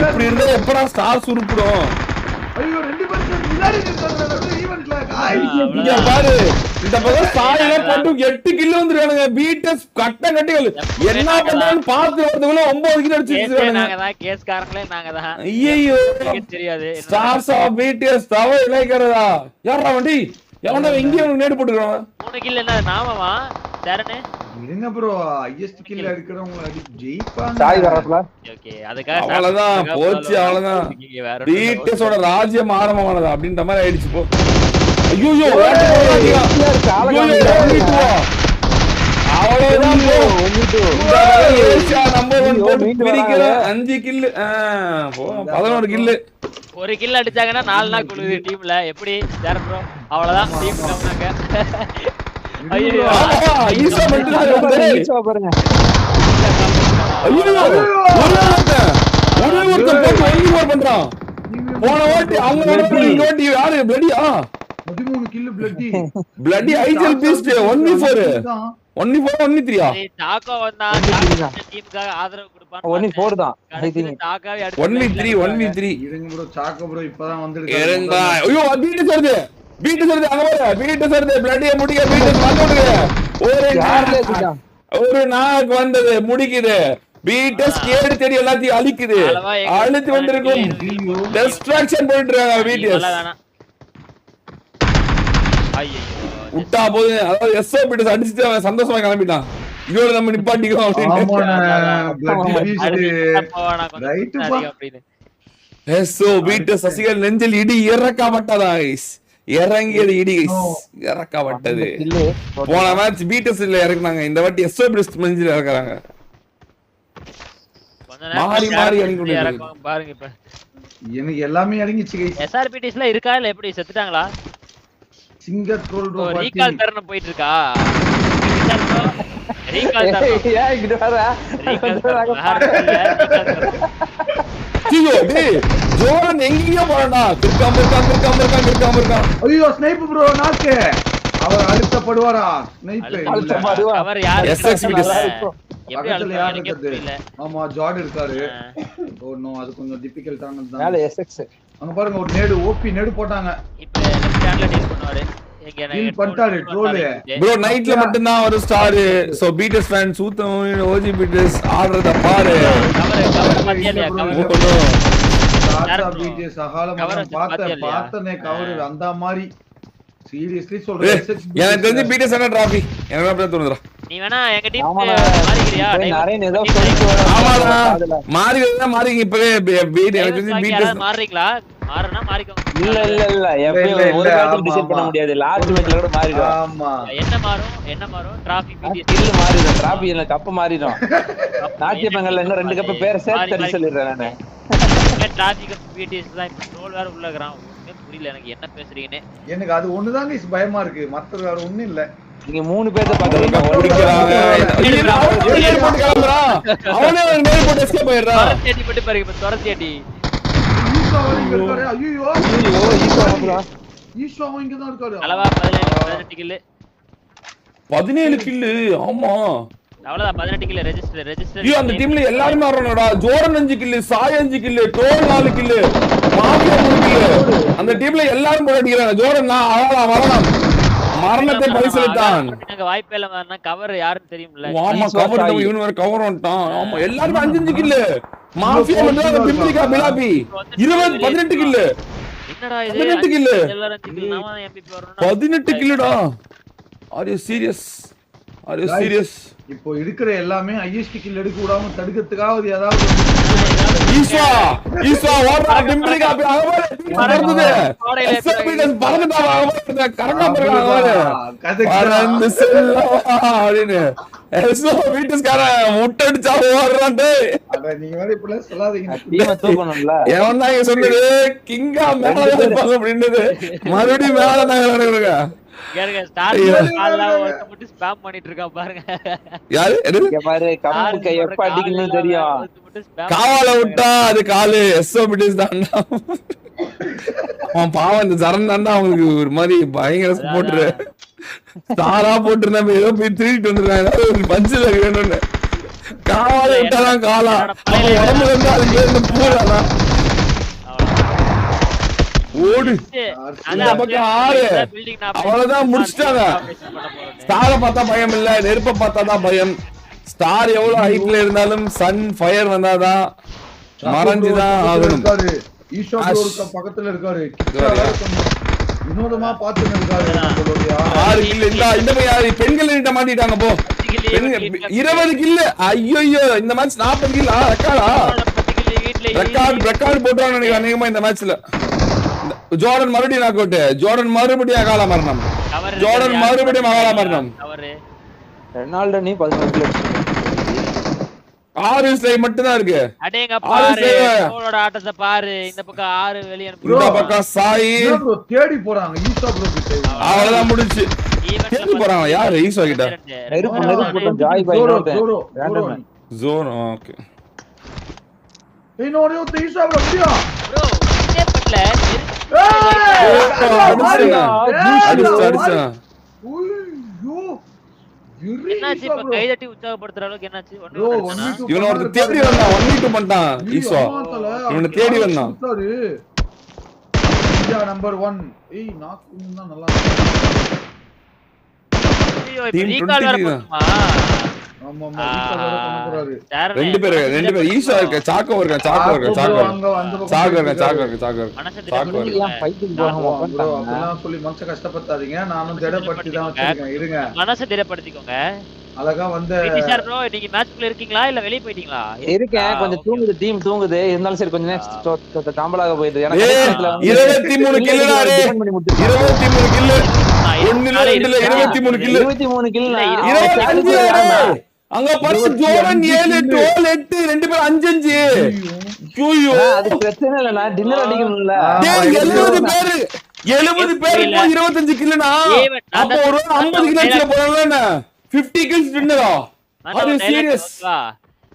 இப்படி இருந்தா எப்படா ஸ்டார் சுருப்பிடும்? பாரு இந்த பக்கம் சாயில போட்டு 8 கிலோ வந்துருக்கானுங்க. பீட்டஸ் கட்டம் கட்டிகள் என்ன பண்றான்னு பார்த்து வரதுக்குள்ள 9 கிலோ அடிச்சிருக்கானுங்க. கேஸ்காரங்களே நாங்க தான். ஐயோ தெரியாது. ஸ்டார்ஸ் ஆஃப் பீட்டஸ் தவ இளைக்கிறதா? யாரா வண்டி? எவன்டா இங்கே அவனுக்கு நேடு போட்டுக்கிறான்? 3 கில் என்ன நாமவா? தரனே இருங்க ப்ரோ. ஹையஸ்ட் கில் எடுக்கறவங்க அடி ஜெயிப்பாங்க. சாய் வரதுல ஓகே அதுக்காக அவ்வளவுதான் போச்சு. அவ்வளவுதான் பீட்டஸோட ராஜ்யம் ஆரம்பமானதா அப்படின்ற மாதிரி ஆயிடுச்சு. போ ஐயோ அவ்வளவுதான். நம்பர் 1 போட்டு பிரிக்கிற 5 கில் 11 கில். ஒரு கில் அடிச்சாங்கன்னா 4 நாள் குழுது டீம்ல. எப்படி தர ப்ரோ? அவ்வளவுதான் டீம் கம்னாங்க. ஐயோ ஈசா மட்டும் பாருங்க. ஐயோ ஒரே ஒருத்தன் போட்டு வெளிய ஓவர் பண்றான். போன ஓட்டி அவங்க இந்த ஓட்டி யாரு? பிளடியா 13 கில் பிளடி ஐஜல் பீஸ்ட் 1v4 1v3 டாக்கோ வந்தா டீமுக்காக ஆதரவு கொடுப்பான். 1v4 தான் ஐ திங்க். டாக்காவே 1v3 இருங்க ப்ரோ. சாக்கோ ப்ரோ இப்பதான் வந்திருக்காரு. இருங்க. ஐயோ பீட்டஸ் வருது அங்க பாரு. பீட்டஸ் வருது. பிளடிய முடிக்க பீட்டஸ் வந்துடுங்க. ஒரு நாக்கு வந்தது முடிக்குது. பீட்டஸ் கேடு தேடி எல்லாத்தையும் அழிக்குது. அழித்து வந்திருக்கும். டிஸ்ட்ராக்ஷன் பண்ணிட்டுறாங்க பீட்டஸ். விட்டா போது அதாவது எஸ்ஓ பீட்டஸ் அடிச்சுட்டு அவன் சந்தோஷமா கிளம்பிட்டான். இதோட நம்ம நிப்பாட்டிக்கோ அப்படின்னு. எஸ்ஓ பீட்டஸ் சசிகல் நெஞ்சில் இடி இறக்கப்பட்டதா இறங்கியது. இடி இறக்கப்பட்டது. போன மேட்ச் பீட்டஸ் இல்ல இறக்குனாங்க. இந்த வாட்டி எஸ்ஓ பீட்டஸ் நெஞ்சில் இறக்குறாங்க. மாறி மாறி இறங்கி பாருங்க. இப்ப எனக்கு எல்லாமே இறங்கிச்சு गाइस. எஸ்ஆர்பிடிஸ்ல இருக்கா இல்ல எப்படி செத்துட்டாங்களா? சிங்கர் ட்ரோல் ப்ரோ ரீகால் தரன போயிட்டு இருக்கா? ரீகால் தரன ஏய் இங்க வர. ஐயோ டேய் ஜோரன் எங்கேயோ போறடா. கிறுக்காம. ஐயோ ஸ்னைப் ப்ரோ நாக்கு. அவர் அழுத்தப்படுவாரா? ஸ்னைப் அவர் யார்? எஸ்எக்ஸ்பிடிஸ் எப்படி அழுத்தறாங்க புரியல. ஆமா ஜார்ட் இருக்காரு. ஓ நோ அது கொஞ்சம் டிஃபிகல்ட் ஆனது தான். மேல எஸ்எக்ஸ் அங்க பாருங்க ஒரு நேடு ஓபி நேடு போட்டாங்க. இப்போ லெஃப்ட் ஹேண்ட்ல டீல் பண்ணுவாரு. டீல் பண்ணிட்டாரு ட்ரோல். ப்ரோ நைட்ல மட்டும் தான் ஒரு ஸ்டார். சோ பீட்டஸ் ஃபேன் சூத்தம் ஓஜி பீட்டஸ் ஆடுறத பாரு. கவர் மத்தியலையா கவர் சாதா பீட்டஸ் அகால பார்த்தனே கவர் அந்த மாதிரி சீரியஸ்லி சொல்றேன். எனக்கு தெரிஞ்சு பீட்டஸ் என்ன டிராஃபி என்ன அப்படி தோணுதுடா. நீ வேணா எங்க டீம் மாறிக்கிறியா? நரேன் ஏதோ சொல்லிட்டு ஆமாடா மாறிங்க இப்பவே பீட் எனக்கு தெரிஞ்சு பீட்டஸ் மாறீங்களா? மாறனா மாறிக்கோங்க. இல்ல எப்பவும் ஒரு மேட்ச் டிசைட் பண்ண முடியாது. லாஸ்ட் மேட்ச்ல கூட மாறிடும். ஆமா என்ன மாறும்? டிராஃபி பீட்டஸ் ஸ்கில் மாறிடும். டிராஃபி இல்ல கப் மாறிடும். நாட்டிய பெங்கல்ல இன்னும் 2 கப் பேர் சேர்த்து சொல்லிடுறேன் நானு. டிராஃபி கப் பீட்டஸ் தான் இப்ப ட்ரோல் வேற உள்ளங்கறான். புரியல எனக்கு என்ன பேசுறீங்கன்னு. எனக்கு அது ஒண்ணுதான் गाइस பயமா இருக்கு. மத்த வேற ஒண்ணும் இல்ல. நீங்க 3 பேர்த்த பாக்குறீங்க ஓடிக்கறாங்க. ஐயோ போட்டு கிளம்புறா. அவனே ஒரு மேல் போட்டு எஸ்கேப் ஆயிடுறா. தொரத்தி போட்டு பாருங்க. இப்ப தொரத்தி ஈசா இங்க இருக்காரு. ஐயோ ஈசா இங்க தான் இருக்காரு. அளவா 18 கில் 17 கில். ஆமா அவ்வளவுதான் 18 கில் ரெஜிஸ்டர். ஐயோ அந்த டீம்ல எல்லாரும் ஆடுறானடா. ஜோரன் 5 கில், சாய் 5 கில், டோல் 4 கில், மாஃபியா 3 கில். அந்த டீம்ல எல்லாரும் போட அடிக்கறாங்க. ஜோரன் வரலாம் மரணத்தை பரிசளித்தான். எனக்கு வாய்ப்பே இல்ல வரனா. கவர் யாருன்னு தெரியும்ல. ஆமா கவர் இவன் வேற கவர் வந்துட்டான். ஆமா எல்லாரும் 5 கில். மாஃபியா வந்து பிம்பிகா பிலாபி 18 கில். என்னடா இது? 18 கில். எல்லாரும் 5 கில். நாம எம்பிபி வரணும். 18 கில்டா. R you serious? இப்போ இருக்கிற எல்லாமே ஹையஸ்ட் கில் எடுக்க விடாம தடுக்கிறதுக்காக ஏதாவது ஈஸ்வா ஓடுறா பிம்பிகா பறந்துது. எஸ்எபிஎஸ் பறந்துடா கரெக்ட்டா பறக்குறாங்க. பறந்து செல்லவா அப்படினு எஸ்ஓ பீட்டஸ்கார முட்டடிச்சா ஓடுறான். டேய் அட நீங்க வேற இப்படி சொல்லாதீங்க. டீம் தூக்கணும்ல. எவன் தான் சொன்னது கிங்கா மேல இருப்பாங்க அப்படினது. மறுபடியும் மேல நான் நடக்குறேங்க. கேளுங்க ஸ்டார் கால்ல ஒருத்த மட்டும் ஸ்பாம் பண்ணிட்டு இருக்கா பாருங்க. யாரு? இங்க பாரு கம்புக்கு எப்ப அடிக்கணும்னு தெரியும். காவால விட்டா அது காலு எஸ்ஓ பீட்டஸ் தான்டா. அவன் பாவம் இந்த சரண் தான்டா அவனுக்கு ஒரு மாதிரி பயங்கர சப்போர்ட். ஸ்டாரா போட்டுருந்தா ஏதோ போய் திருடிட்டு வந்துருக்காங்க. ஏதாவது ஒரு பஞ்சில் வேணும்னு காவால விட்டாதான் காலா அப்ப உடம்புல இருந்தா அதுக்கு இந்த பூலாதான் ஓடு அந்த பக்கம் 6 அவ்வளவுதான் முடிச்சிட்டாங்க. ஸ்டார பார்த்தா பயம் இல்ல, நெருப்ப பார்த்தாதான் பயம். ஸ்டார் எவ்வளவு ஹைட்ல இருந்தாலும் சன் ஃபயர் வந்தாதான் மறைஞ்சுதான் ஆகணும். ஈஷா ப்ரோ பக்கத்துல இருக்காரு, வினோதமா பாத்துட்டு இருக்காரு. 6 கில் இந்த போய் யாரு பெண்கள் கிட்ட மாட்டிட்டாங்க போ. 20 கில். ஐயோ இந்த மேட்ச் 40 கில். ரெக்கார்டா ரெக்கார்ட் போட்டுறான்னு நினைக்கிறேன் அநேகமா இந்த மேட்ச்ல. ஜோர்டன் மறுபடியும் நாக் அவுட். ஜோர்டன் மறுபடியும் அகால மரணம். ஜோர்டன் மறுபடியும் அகால மரணம். ரெனால்டோ நீ 14 கில் 6 ஸ்லைவ் மட்டும் தான் இருக்கு. அடேங்க பாரு கோலோட ஆட்டத்தை பாரு. இந்த பக்கம் 6 வெளிய அனுப்பி இந்த பக்கம் சாய் ப்ரோ தேடி போறாங்க ஈஷா ப்ரோ கிட்ட. அவ்வளவுதான் முடிஞ்சு. தேடி போறாங்க யாரு ஈஷா கிட்ட? நெருப்பு ஜாய் பை நோட் ஜோன். ஓகே இன்னொரு ஈஷா ப்ரோ முடியா ப்ரோ ஸ்டெப்ல அடிச்சா என்னாச்சு இப்ப கை தட்டி உற்சாகப்படுத்துற அளவுக்கு என்னாச்சு? இவனோட தேடி வந்தான் 1v2 பண்ணிட்டான் ஈஸ்வா. இவனை தேடி வந்தான். India number 1. ஏய் நாக்கு தான் நல்லா டீம் ரீகால் வர போமா. ஆமா ஆமா ரீகால் வர பண்ண போறாரு. ரெண்டு பேர் ஈஸ்வா இருக்க, சாக்கோ இருக்க. எல்லாம் ஃபைட்டிங் போறாங்க. அதெல்லாம் சொல்லி மனச கஷ்டப்படுத்தாதீங்க. நானும் திடப்படுத்தி தான் வச்சிருக்கேன். இருங்க மனசை திடப்படுத்திக்கோங்க. அழகா வந்து சார் ப்ரோ நீங்க மேட்ச்க்குள்ள இருக்கீங்களா இல்ல வெளிய போயிட்டீங்களா? இருக்கேன், கொஞ்சம் தூங்குது, டீம் தூங்குது. இருந்தாலும் சரி கொஞ்சம் நேரம் காம்பலாக போயிடுது. எனக்கு 23 கில்லுடா ரே. 23 கில்லு. 23 கில்லு. 23 கில். 25 அங்க பாரு ஜோர்டன் 7 டோல் 8 ரெண்டு பேர் 5 ஐயோ அது பிரச்சனை இல்ல. நான் டின்னர் அடிக்கணும்ல. 70 பேர் இப்போ 25 கில்லுனா அப்ப ஒரு 50 கில் அடிச்ச போறல. 50 கில்ஸ் டின்னரா? Are you serious?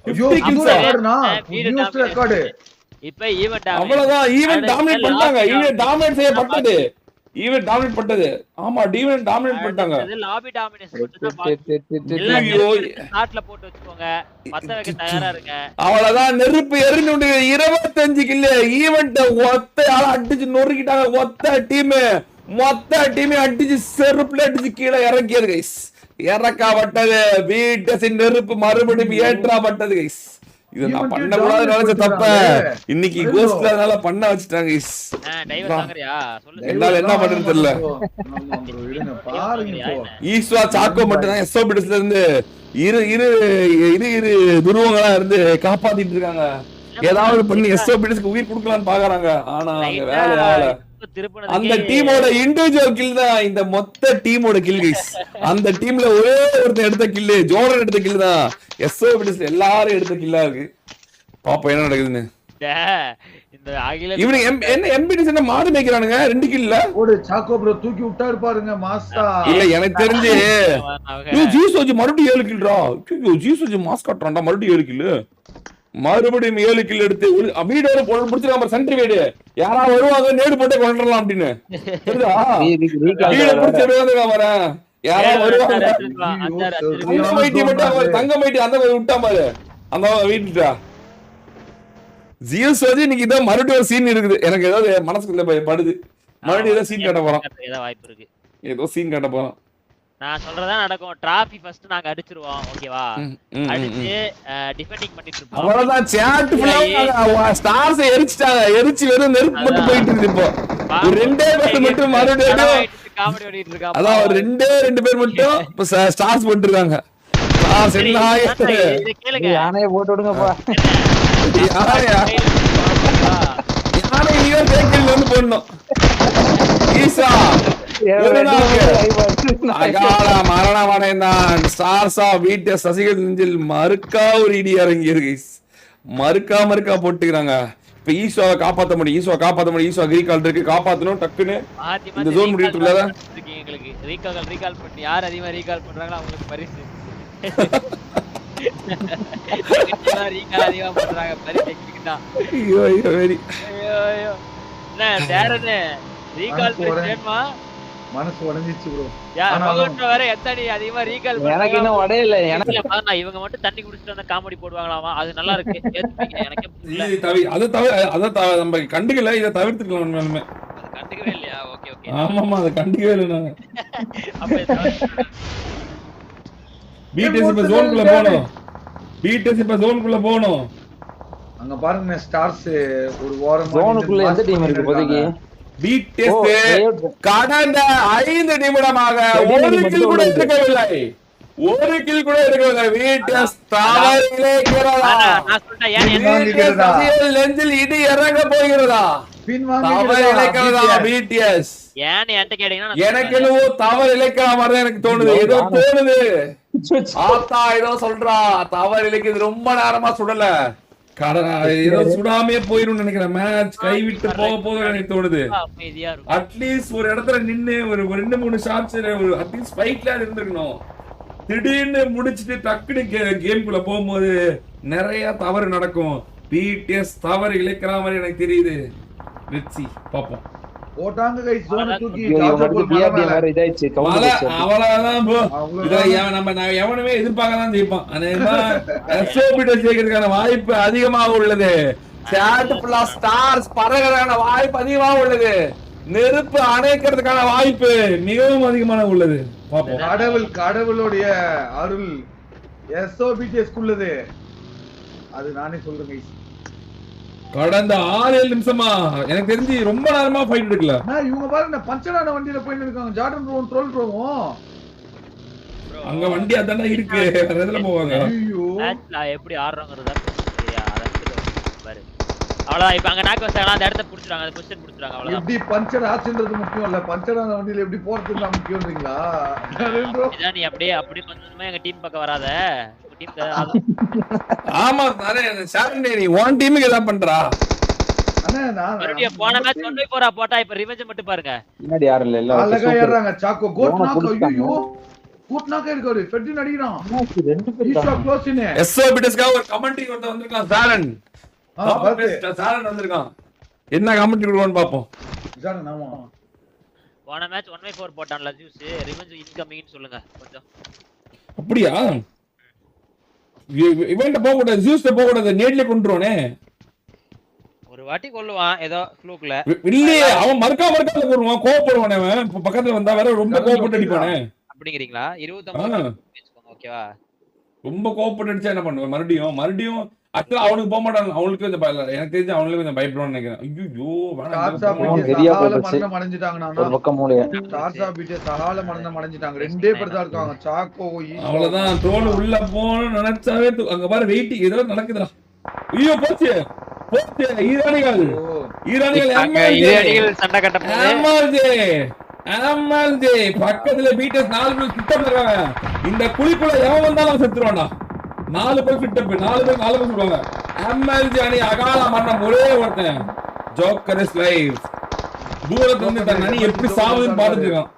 50 கில்ஸ் ஆடுனா நியூஸ் ரெக்கார்ட். இப்போ ஈவென்ட் அவ்வளவுதான். ஈவென்ட் டாமினேட் பண்ணிட்டாங்க. ஈவென்ட் டாமினேட் செய்யப்பட்டது. ஈவென்ட் டாமினேட் பண்ணது. ஆமா ஈவென்ட் டாமினேட் பண்ணிட்டாங்க. லாபி டாமினேஷன் மட்டும் தான். ஸ்டார்ட்ல போட்டு வெச்சுக்கோங்க. பத்த வைக்க தயாரா இருங்க. அவ்வளவுதான். நெருப்பு எரிஞ்சு 25 கில். ஈவென்ட் ஒத்தையால அடிச்சு நொறுக்கிட்டாங்க. மொத்த டீம் அடிச்சு செருப்புல அடிச்சு கீழே இறக்கியது கைஸ். இறக்கப்பட்டது. வீட்டசின் நெருப்பு மறுபடியும் ஏற்றப்பட்டது கைஸ். இது நான் பண்ண கூடாது நினைச்ச தப்ப இன்னைக்கு கோஸ்ட்ல அதனால பண்ண வச்சிட்டாங்க கைஸ். டைவர் வாங்குறியா சொல்லு. என்னால என்ன பண்றது தெரியல. ஈஸ்வா சாக்கோ மட்டும் தான் எஸ்ஓபிடிஸ்ல இருந்து இரு துருவங்களா இருந்து காப்பாத்திட்டு இருக்காங்க. ஏதாவது பண்ணி எஸ்ஓபிடிஸ்க்கு உயிர் கொடுக்கலாம்னு பாக்குறாங்க. ஆனா அங்க வேலை ஆகல. அந்த டீமோட இண்டிவிஜுவல் கில் தான் இந்த மொத்த டீமோட கில் கைஸ். அந்த டீம்ல ஒரே ஒருத்தன் எடுத்த கில் ஜோர்டன் எடுத்த கில் தான். எஸ்ஓபிடிஸ்ல எல்லாரும் எடுத்த கில்லா இருக்கு. பாப்போம் என்ன நடக்குதுன்னு. இந்த அகில இவனுக்கு என்ன எம்பிடிஸ் என்ன மாடு மேய்க்கிறானுங்க 2 கில்ல. ஓடு சாக்கோ ப்ரோ தூக்கி விட்டாரு பாருங்க மாஸ்டா. இல்ல எனக்கு தெரிஞ்சு ஜீசோஜி மறுபடியும் 7 கில்ரா. ஜீசோஜி மாஸ் காட்றான்டா மறுபடியும் 7 கில். மறுபடியும் 7 கில் எடுத்து வீடோட புடிச்சிருக்காம சென்ட்ரி வீடு. யாரா வருவாங்க நேடு போட்டு கொண்டுறலாம் அப்படின்னு தெரியுதா? வீட புடிச்சிருக்காங்க பாரு. யாரா வருவாங்க தங்க மைட்டி மட்டும் தங்க மைட்டி அந்த விட்டா பாரு அந்த வீட்டுட்டா. ஜியோசோஜி இன்னைக்கு இதான் மறுபடியும் ஒரு சீன் இருக்குது. எனக்கு ஏதாவது மனசுக்குள்ள படுது. மறுபடியும் ஏதோ சீன் காட்ட போறான். வாய்ப்பு இருக்கு. ஏதோ சீன் காட்ட போறான். நான் சொல்றதா நடக்கும். டிராஃபி ஃபர்ஸ்ட் நாங்க அடிச்சிருவோம். ஓகேவா? அடிச்சு டிஃபெண்டிங் பண்ணிட்டு இருப்போம். அவ்வளவுதான். சாட் ஃபுல்லா ஸ்டார்ஸ் எரிச்சிட்டாங்க. எரிச்சி வெறும் நெருப்பு மட்டும் போயிட்டு இருக்கு. இப்போ ஒரு 2 பேர் மட்டும் மறுபடியும் காமெடி ஓடிட்டு இருக்காங்க. அதான் ஒரு 2 பேர் மட்டும் இப்ப ஸ்டார்ஸ் போட்டு இருக்காங்க. ஸ்டார்ஸ் என்ன ஆயிடுச்சு? கேளுங்க. யானையை போட்டு விடுங்கப்பா. யானை நீங்க தேக்கில வந்து போடணும். ஈசா மரணமடைந்தான். ஸ்டார்ஸா வீட்டு சசிகல் நெஞ்சில் மறுக்கா ஒரு இடி இறங்கி இருக்கு. மறுக்கா போட்டுக்கிறாங்க. இப்ப ஈஸ்வாவை காப்பாத்த முடியும். ஈஸ்வா ரீகால் இருக்கு. காப்பாத்தணும் டக்குன்னு. இந்த ஜோன் முடியட்டுல எங்களுக்கு ரீகால் பண்ணி யார் அதிகமா ரீகால் பண்றாங்களோ அவங்களுக்கு பரிசு. ரீகால் அதிகமா பண்றாங்க பரிசு எங்களுக்கு தான். ஐயோ வெரி என்ன டேரனே ரீகால் வேணுமா? மனசு உடைஞ்சிச்சு ப்ரோ. யா ஆனாலும் பகவன் வேற எத்தனை அதிகமா ரீகால் எனக்கு இன்னும் உடையல. எனக்கு இவங்க மட்டும் தண்ணி குடிச்சிட்டு வந்த காமெடி போடுவாங்களாமா, அது நல்லா இருக்கு. ஏத்துப்பீங்க, எனக்கே புரியல. நம்ம கண்டுக்கல, இதை தவிர்த்துக்கலாம் உண்மையாலுமே. அது கண்டுக்கவே இல்லையா? Okay okay. ஆமாமா, அதை கண்டுக்கவே இல்லை நாங்க. அப்ப பிடிஎஸ் இப்ப ஜோனுக்குள்ள போகணும். பிடிஎஸ் இப்ப ஜோனுக்குள்ள போகணும். அங்க பாருங்க ஸ்டார்ஸ் ஒரு ஓரமா ஜோனுக்குள்ள எந்த டீம் இருக்கு இப்போதைக்கு? பிடிஎஸ் கடந்த 5 நிமிடமாக ஒரு கில் கூட எடுக்கவில்லை. ஒரு கில் கூட எடுக்கவில்லை. பிடிஎஸ் தவறிலே இருக்கிறதா? நான் சொல்றேன் ஏன் நெஞ்சில் இடி இறங்க போகிறதா? தவறு இழைக்கிறதா பிடிஎஸ்? ஏன் என்கிட்ட கேட்டீங்கன்னா எனக்கு என்னவோ தவறு இழைக்கிற மாதிரி எனக்கு தோணுது. ஏதோ தோணுது. ஆத்தா ஏதோ சொல்றா தவறு இழைக்குது. ரொம்ப நேரமா சுடல, ஏதோ சுடாமே போயிரும் நினைக்கிறேன். மேட்ச் கைவிட்டு போக போக எனக்கு தோணுது. அட்லீஸ்ட் ஒரு இடத்துல நின்னு ஒரு 2-3 ஷாட்ஸ் அட்லீஸ்ட் ஃபைட்ல இருந்திருக்கணும். திடீர்னு முடிச்சிட்டு டக்குனு கேம்குள்ள போகும்போது நிறைய தவறு நடக்கும். பிடிஎஸ் தவறு இழைக்கிற மாதிரி எனக்கு தெரியுது. வெச்சி பாப்போம். போட்டாங்க கைஸ் ஜோன் தூக்கி வேற இதாயிச்சு. அவ்வளவுதான் ப்ரோ. நம்ம எவனுமே எதிர்பார்க்கதான் ஜெயிப்பான். அதேமா எஸ்ஓபிட்ட ஜெயிக்கிறதுக்கான வாய்ப்பு அதிகமாக உள்ளது. சாட் பிளஸ் ஸ்டார்ஸ் பறக்கிறதுக்கான வாய்ப்பு அதிகமாக உள்ளது. நெருப்பு அணைக்கிறதுக்கான வாய்ப்பு மிகவும் அதிகமாக உள்ளது. பாப்போம். கடவுளுடைய அருள் எஸ்ஓபிடிஎஸ் உள்ளது. அது நானே சொல்றேன் கைஸ். கடந்த 6-7 நிமிஷமா எனக்கு தெரிஞ்சு ரொம்ப நேரமா ஃபைட் எடுக்கல. இவங்க பாருங்க பஞ்சரான வண்டியில போயிட்டு இருக்காங்க. ஜார்டன் ப்ரோ ட்ரோல் ப்ரோவும் அங்க வண்டி அதானே இருக்கு. வேற எதுல போவாங்க? ஐயோ மேட்ச்ல எப்படி ஆடுறங்கறத சரியா பாரு. அவ்வளவுதான். இப்ப அங்க நாக் வச்சாங்க, அந்த இடத்தை புடிச்சுறாங்க, அந்த பொசிஷன் புடிச்சுறாங்க. அவ்வளவுதான். எப்படி பஞ்சர் ஆச்சுன்றது முக்கியம் இல்ல, பஞ்சரான வண்டியில எப்படி போறது தான் முக்கியம்ன்றீங்களா? இதான் நீ அப்படியே கொஞ்சமா எங்க டீம் பக்கம் வராத. ஆமா தானே சார்னே, நீ ஒன் டீமுக்கு ஏதா பண்றா? அண்ணா நான் மறுபடியும் போன மேட்ச் 1-4 போட்டா இப்ப ரிவெஞ்ச் மட்டும் பாருங்க. பின்னாடி யாரும் இல்ல. எல்லாம் அழகா ஏறாங்க. சாக்கோ கோட் நாக். ஐயோ கோட் நாக் இருக்காரு. ஃபெட்டின் அடிக்குறான். ரெண்டு பேர் ஈஷா க்ளோஸ் இன். எஸ்ஓபிடிஸ்க்கு ஒரு கமெண்ட்ரி வந்து வந்திருக்கான் சாரன். சாரன் வந்திருக்கான். என்ன கமெண்ட்ரி கொடுக்கணும்னு பாப்போம். சாரன் ஆமா. போன மேட்ச் 1-4 போட்டான்ல ஜூஸ். ரிவெஞ்ச் இன்கமிங்னு சொல்லுங்க கொஞ்சம். அப்படியா? இவன்ட்ட போக கூடாது, ஜூஸ்ல போக கூடாது, நேட்ல கொண்டுறோனே. ஒரு வாட்டி கொல்லுவான் ஏதோ ஃப்ளூக்ல. இல்லையே அவன் மர்க்கா போடுவான், கோவப்படுவானே அவன். பக்கத்துல வந்தா வேற ரொம்ப கோவப்பட்டு அடிப்பானே. அப்படிங்கறீங்களா? 29 வெச்சுக்கோங்க ஓகேவா? ரொம்ப கோவப்பட்டு அடிச்சா என்ன பண்ணுவ? மறுபடியும் அட்ல அவனுக்கு போக மாட்டான். அவனுக்கு கொஞ்சம் எனக்கு தெரிஞ்சு அவனுக்கு கொஞ்சம் பயப்படுவான்னு நினைக்கிறேன். ஐயோ மரணம் அடைஞ்சிட்டாங்க. ஒரு பக்கம் மூளைய டார்சா பிடி சகால மரணம் அடைஞ்சிட்டாங்க. ரெண்டே பேர் தான் இருக்காங்க. சாக்கோ அவ்வளவுதான். ட்ரோல் உள்ள போன்னு நினைச்சாவே அங்க பாரு வெயிட்டிங் ஏதோ நடக்குதுடா. ஐயோ போச்சு ஈரானிகள் சண்டை கட்ட பக்கத்துல பீட்டஸ் 4 பேர் கிட்ட இருக்காங்க. இந்த குழிக்குள்ள எவன் வந்தாலும் செத்துருவான்டா. 4 பேர் கிட்ட 4 பேர் சொல்லுவாங்க. எம்எல்ஜி அணி அகால மரணம் ஒரே ஒருத்தன். ஜோக்கர்ஸ் லைவ் தூரத்துல இருந்து தன் அணி எப்படி சாவுதுன்னு பாத்துட்டு இருக்கான்.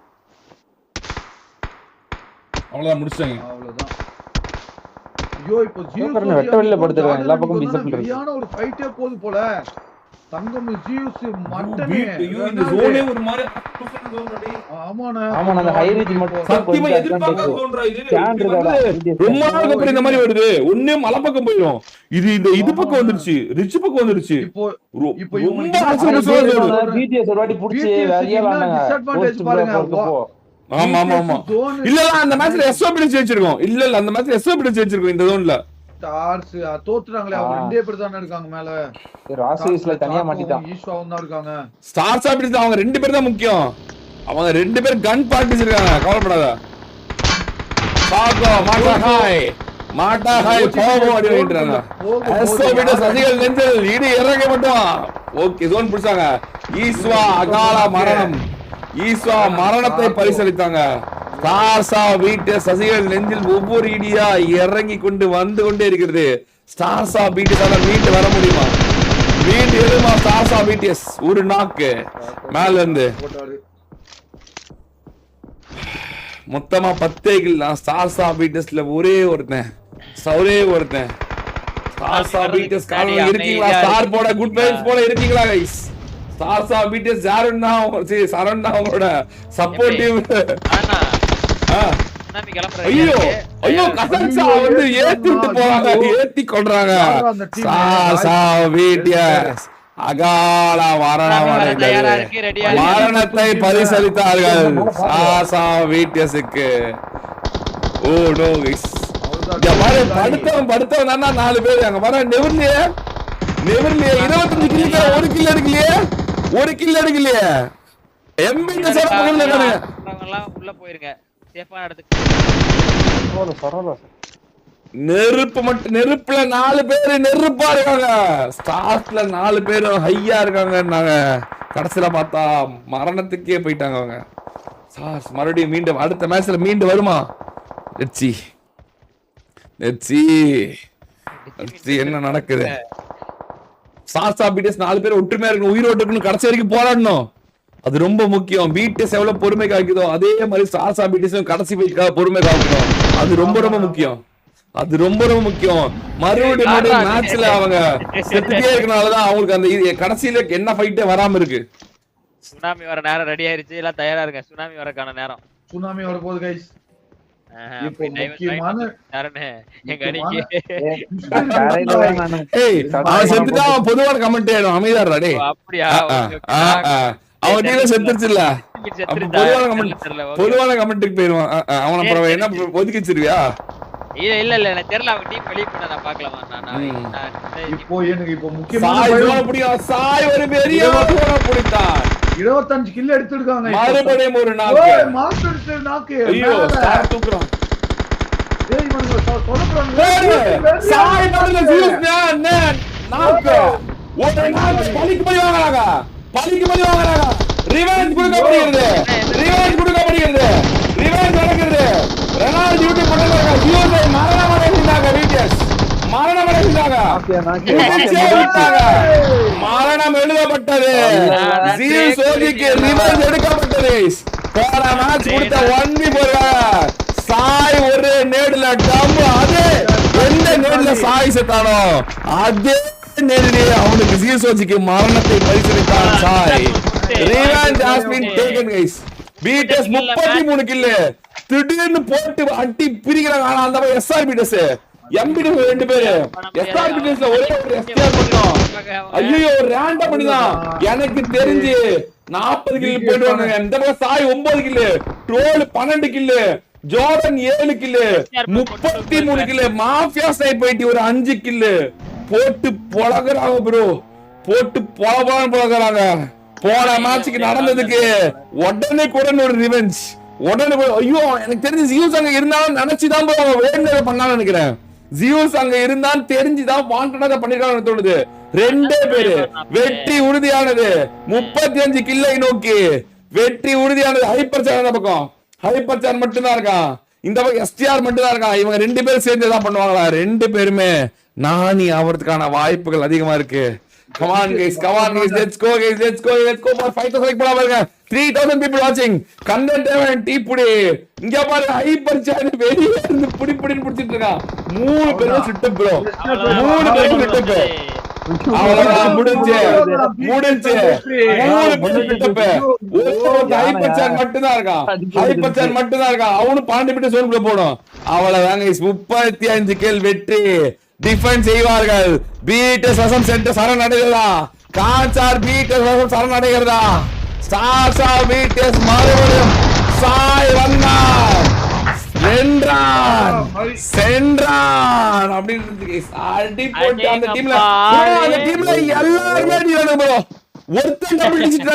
அவ்வளவுதான் முடிச்சாங்க. அவ்வளவுதான். ஐயோ இப்போ ஜியோஸ் வெட்ட வெளில படுத்துறாங்க. எல்லா பக்கமும் டிசப்ட் இருக்கு. சரியான ஒரு ஃபைட்டே போகுது போல. தங்கம் ஜியோஸ் மட்டனே இந்த ஜோனே ஒரு மாதிரி ஆமாண்ணா. அந்த ஹை ரேஞ்ச் மட்டும் சத்தியமா எதிர்பார்க்க தோன்றா. இது ரொம்ப நாளுக்கு அப்புறம் இந்த மாதிரி வருது. ஒண்ணே மலை பக்கம் போயிடும். இது பக்கம் வந்துருச்சு, ரிச் பக்கம் வந்துருச்சு. இப்போ ரொம்ப பிடிஎஸ் ஒரு வாட்டி புடிச்சு வேலையா வந்தாங்க. டிஸ்அட்வான்டேஜ் பாருங்க. ஆமா இல்ல அந்த மேட்ச்ல எஸ்ஓபிடி ஜெயிச்சிருக்கோம். இல்ல அந்த மேட்ச்ல எஸ்ஓபிடி ஜெயிச்சிருக்கோம். இந்த ஜோன்ல ஸ்டார்ஸ் தோத்துறாங்களே. அவங்க ரெண்டே பேர் தான இருக்காங்க மேல. ராசிஸ்ல தனியா மாட்டிட்டான். ஈஸ்வாவும் தான் இருக்காங்க. ஸ்டார்ஸ் அப்படி அவங்க 2 பேர் தான் முக்கியம். அவங்க 2 பேர் கன் பார்ட்டிஸ் இருக்காங்க. கவலைப்படாத. சாகோ மாட்டா ஹாய் போவோ அடி வைன்றாங்க. எஸ்ஓபிடி சசிகள் நெஞ்சில் இடி இறங்க மட்டும். Okay zone புடிச்சாங்க. ஈஸ்வா அகால மரணம். ஈஸ்வா மரணத்தை பரிசளித்தாங்க. ஸ்டார்ஸா வீட்டு சசிகள் நெஞ்சில் ஒவ்வொரு இடியா இறங்கி வந்து கொண்டே இருக்கிறது. ஸ்டார்ஸா பிடிஎஸ் மீண்டு வர முடியுமா? மீண்டு எழுமா ஸ்டார்ஸா பிடிஎஸ். ஒரு நாக்கு மேல இருந்து மொத்தமா 10 கில். ஸ்டார்ஸா பிடிஎஸ்ல ஒரே ஒருத்தன். ஸ்டார்ஸா பிடிஎஸ் காரணம் இருக்கீங்களா? ஸ்டார் போட குட் வைப்ஸ் போல இருக்கீங்களா கைஸ்? சாசா பிடிஎஸ் சரவணா அவங்களோட சப்போர்ட்டிவ். ஆனா சுனாமி கிளம்புறாரு. ஐயோ கசன்சா வந்து ஏத்தி விட்டு போறாங்க, ஏத்தி கொள்றாங்க. சாசா பிடிஎஸ் அகால மரணத்தை பரிசளித்தார்கள் சாசா பிடிஎஸ்க்கு. ஓ நோ கைஸ், படுத்தவன் தானா 4 பேர் அங்க வர. நெவர்லியே 25 கில்ல 1 கில் எடுக்கலையே, 1 கில் எடுக்கலையே. எம்பிட்ட சேர பக்கத்துல இருக்கானே. எல்லாம் உள்ள போயிருங்க, சேஃபான இடத்துக்கு. நெருப்புல 4 பேர் நெருப்பா இருக்காங்க. ஸ்டார்ட்ல 4 பேர் ஹையா இருக்காங்க. கடைசியில பார்த்தா மரணத்துக்கே போயிட்டாங்க அவங்க. சார் மறுபடியும் மீண்டும் அடுத்த மேட்ச்ல மீண்டும் வருமா? லெட்ஸ் see என்ன நடக்குது. சாசா பிடிஎஸ் 4 பேர் ஒற்றுமையா இருக்கணும், உயிரோட்டு இருக்கணும், கடைசி வரைக்கும் போராடணும். அது ரொம்ப முக்கியம். பிடிஎஸ் எவ்வளவு பொறுமை காக்குதோ அதே மாதிரி சாசா பிடிஎஸ் கடைசி போயிட்டு பொறுமை காக்கணும். அது ரொம்ப முக்கியம். மறுபடியும் மேட்ச்ல அவங்க செத்துட்டே இருக்கனாலதான் அவங்களுக்கு அந்த கடைசியில என்ன ஃபைட்டே வராம இருக்கு. சுனாமி வர நேரம் ரெடி ஆயிருச்சு, எல்லாம் தயாரா இருங்க. சுனாமி வரக்கான நேரம். சுனாமி வர போகுது கைஸ். இப்போ முக்கியமான எங்க அணிக்கு அவன் செத்துட்டா அவன் பொதுவான கமெண்ட் ஆயிடும். அமைதியாடுறா டேய். அப்படியா? அவன் டீல செத்துருச்சுல்ல, பொதுவான கமெண்ட்டுக்கு போயிருவான். அவன் அப்புறம் என்ன ஒதுக்கி வச்சிருவியா? இல்ல எனக்கு தெரியல, அவங்க டீம் வெளிய போனா நான் பார்க்கலாமா? இப்போ எனக்கு இப்போ முக்கியமான சாய் ஒரு பெரிய புடித்தான். 25 கில் எடுத்துட்டாங்க. மறுபடியும் ஒரு நாக்கு. ஓய் மாஸ்டர் ஸ்டேல் நாக்கு. ஐயோ ஸ்டார் தூக்குறான். ஏய் இவனுங்க சொதப்புறாங்க. சாய் முதல்ல ஜூஸ் நான் நாக்கு. ஒரு நாக்கு பலிக்கு போய் வாங்கறாங்க. ரிவெஞ்ச் கொடுக்கப்படுகிறது. ரிவெஞ்ச் நடக்குது. ரெனால்ட் டியூட்டி பண்ணாங்க. ஜியோஸை மரணம் அடைந்தாங்க. பிடிஎஸ் மரணம் எழுதப்பட்டது. ஜியோஸ் ஓதிக்கு ரிவெஞ்ச் எடுக்கப்பட்டது. போன மேட்ச் கொடுத்த 1v சாய் ஒரு நேடுல டம். அதே எந்த நேடுல சாய் செத்தானோ அதே நேரிலே அவனுக்கு ஜியோஸோஜிக்கு மரணத்தை பரிசளித்தான் சாய். Revenge has been taken guys. பிடிஎஸ் 33 கில் திடீர்னு போட்டு அட்டி பிரிக்கிறாங்க. ஆனா அந்த எஸ்ஆர் பிடிஎஸ் எம்பிடிஎஸ் 2 பேரு. எஸ்ஆர் பிடிஎஸ்ல ஒரே ஒரு எஸ்ஆர் பண்ணோம். ஐயோ ரேண்டம் பண்ணிதான். எனக்கு தெரிஞ்சு 40 கில் போயிடுவாங்க. இந்த பக்கம் Sai 9 kill, troll 12 kill, Jordan 7 kill, 33 kill, mafia sniper ஒரு 5 கில் போட்டு பொளக்குறாங்க ப்ரோ. பொளக்குறாங்க. போன மேட்சுக்கு நடந்ததுக்கு உடனே ஒரு ரிவெஞ்ச். ஐயோ எனக்கு தெரிஞ்சு ஜியூஸ் அங்க இருந்தாலும் நினைச்சுதான் வேண்டியதை பண்ணான்னு நினைக்கிறேன். ஜியூஸ் அங்க இருந்தாலும் தெரிஞ்சுதான் வாண்டடா பண்ணிருக்காங்கன்னு தோணுது. 2 பேரு வெற்றி உறுதியானது. 35 கில்லை நோக்கி வெற்றி உறுதியானது. ஹைப்பர் சார் பக்கம் ஹைப்பர் சார் மட்டும் தான் இருக்கான். இந்த பக்கம் எஸ்டிஆர் மட்டும் தான் இருக்கான். இவங்க 2 பேரும் சேர்ந்து தான் பண்ணுவாங்களா? 2 பேருமே நானி ஆவறதுக்கான வாய்ப்புகள் அதிகமா இருக்கு. Come on guys, let's go for 5,000 like பண்ணா பாருங்க. 3,000 people watching. Content event டீப்புடி. இங்க பாருங்க ஹைப்பர் சாட் வெளிய இருந்து புடின்னு புடிச்சிட்டு இருக்கான். 3 பேரும் சுட்டு ப்ரோ. 3 பேரும் சுட்டு. அவ்வளவுதான் முடிஞ்சு. 3 பேரும் சுட்டு. ஹைப்பர் சாட் மட்டும் தான் இருக்கான். அவனும் 12 பேர் சோன்குள்ள போடும். அவ்வளவுதான் guys. 35 கேல் வெற்றி. டிஃபென்ஸ் செய்வார்கள். பிடிஎஸ் வசம் சென்டர் சரணடைகிறதா? கான்சார் பிடிஎஸ் வசம் சரணடைகிறதா? சாசா பிடிஎஸ் மறுபடியும் சாய் வந்தார். சென்றான் அப்படின்னு அடி போட்டு அந்த டீம்ல எல்லாருமே ஒருத்தன் டபுள் டிஜிட்